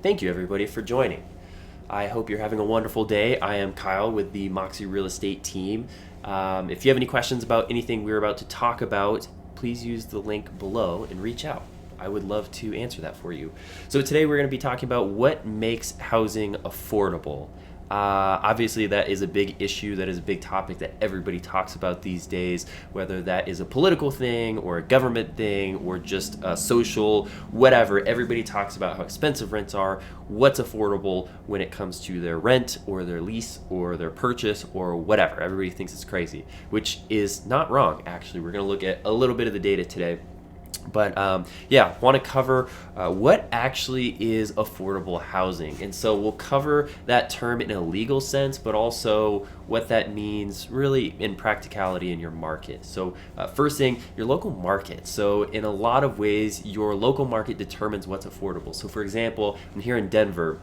Thank you, everybody, for joining. I hope you're having a wonderful day. I am Kyle with the Moxie Real Estate team. If you have any questions about anything we're about to talk about, please use the link below and reach out. I would love to answer that for you. So today we're going to be talking about what makes housing affordable. Obviously, that is a big issue. That is a big topic that everybody talks about these days, whether that is a political thing or a government thing or just a social, whatever. Everybody talks about how expensive rents are, what's affordable when it comes to their rent or their lease or their purchase or whatever. Everybody thinks it's crazy, which is not wrong, actually. We're going to look at a little bit of the data today. But want to cover what actually is affordable housing. And so we'll cover that term in a legal sense, but also what that means really in practicality in your market. So first thing, your local market. So in a lot of ways, your local market determines what's affordable. So for example, I'm here in Denver.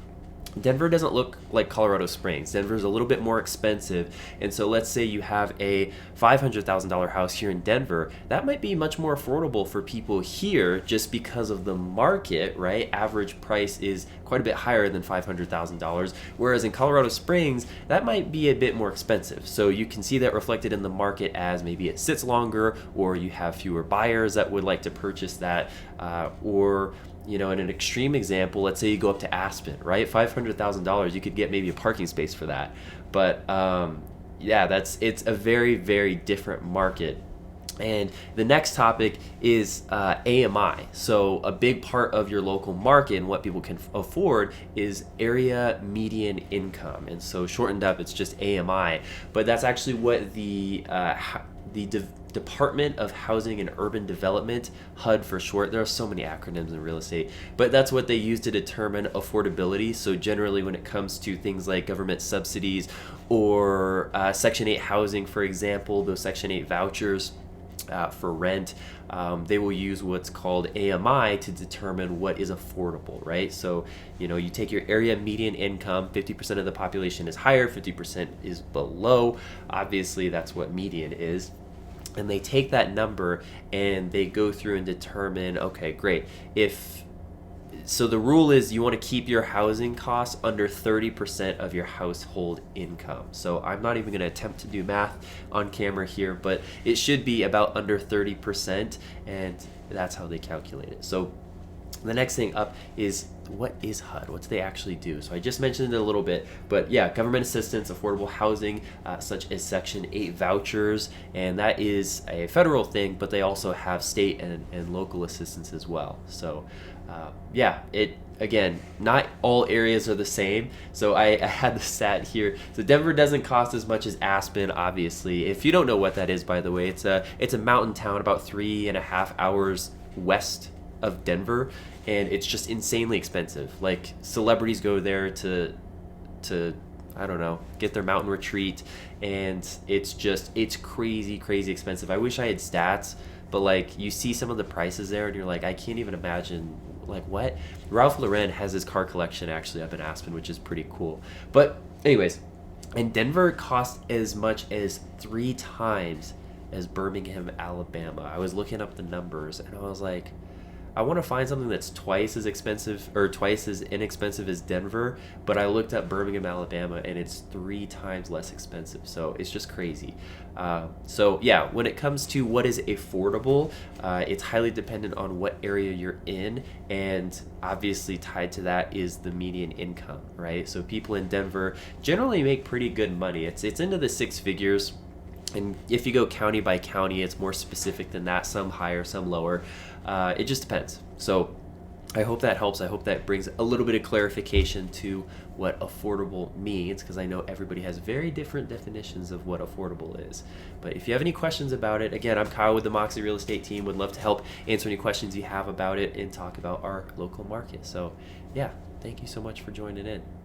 Denver doesn't look like Colorado Springs. Denver's a little bit more expensive. And so let's say you have a $500,000 house here in Denver. That might be much more affordable for people here just because of the market, right? Average price is quite a bit higher than $500,000. Whereas in Colorado Springs, that might be a bit more expensive. So you can see that reflected in the market as maybe it sits longer or you have fewer buyers that would like to purchase that or in an extreme example, let's say you go up to Aspen, right? $500,000, you could get maybe a parking space for that. But it's a very, very different market. And the next topic is AMI. So a big part of your local market and what people can afford is area median income. And so shortened up, it's just AMI. But that's actually what the Department of Housing and Urban Development, HUD for short. There are so many acronyms in real estate, but that's what they use to determine affordability. So generally when it comes to things like government subsidies or Section 8 housing, for example, those Section 8 vouchers for rent, they will use what's called AMI to determine what is affordable, right? So, you take your area median income, 50% of the population is higher, 50% is below. Obviously, that's what median is. And they take that number and they go through and determine, okay, great. So the rule is you want to keep your housing costs under 30% of your household income. So I'm not even going to attempt to do math on camera here, but it should be about under 30%, and that's how they calculate it. So the next thing up is, what is HUD? What do they actually do? So I just mentioned it a little bit, but yeah, government assistance, affordable housing, such as Section 8 vouchers, and that is a federal thing, but they also have state and local assistance as well. So again, not all areas are the same. So I had the stat here. So Denver doesn't cost as much as Aspen, obviously. If you don't know what that is, by the way, it's a mountain town about 3.5 hours west of Denver, and it's just insanely expensive. Like, celebrities go there to I don't know, get their mountain retreat, and it's crazy expensive. I wish I had stats, but like, you see some of the prices there and you're like, I can't even imagine, like, what? Ralph Lauren has his car collection actually up in Aspen, which is pretty cool. But anyways, and Denver costs as much as 3 times as Birmingham, Alabama. I was looking up the numbers and I was like, I want to find something that's twice as expensive or twice as inexpensive as Denver, but I looked up Birmingham, Alabama, and it's 3 times less expensive. So it's just crazy. When it comes to what is affordable, it's highly dependent on what area you're in, and obviously tied to that is the median income, right? So people in Denver generally make pretty good money. It's into the 6 figures. And if you go county by county, it's more specific than that, some higher, some lower. It just depends. So I hope that helps. I hope that brings a little bit of clarification to what affordable means, because I know everybody has very different definitions of what affordable is. But if you have any questions about it, again, I'm Kyle with the Moxie Real Estate team. Would love to help answer any questions you have about it and talk about our local market. So yeah, thank you so much for joining in.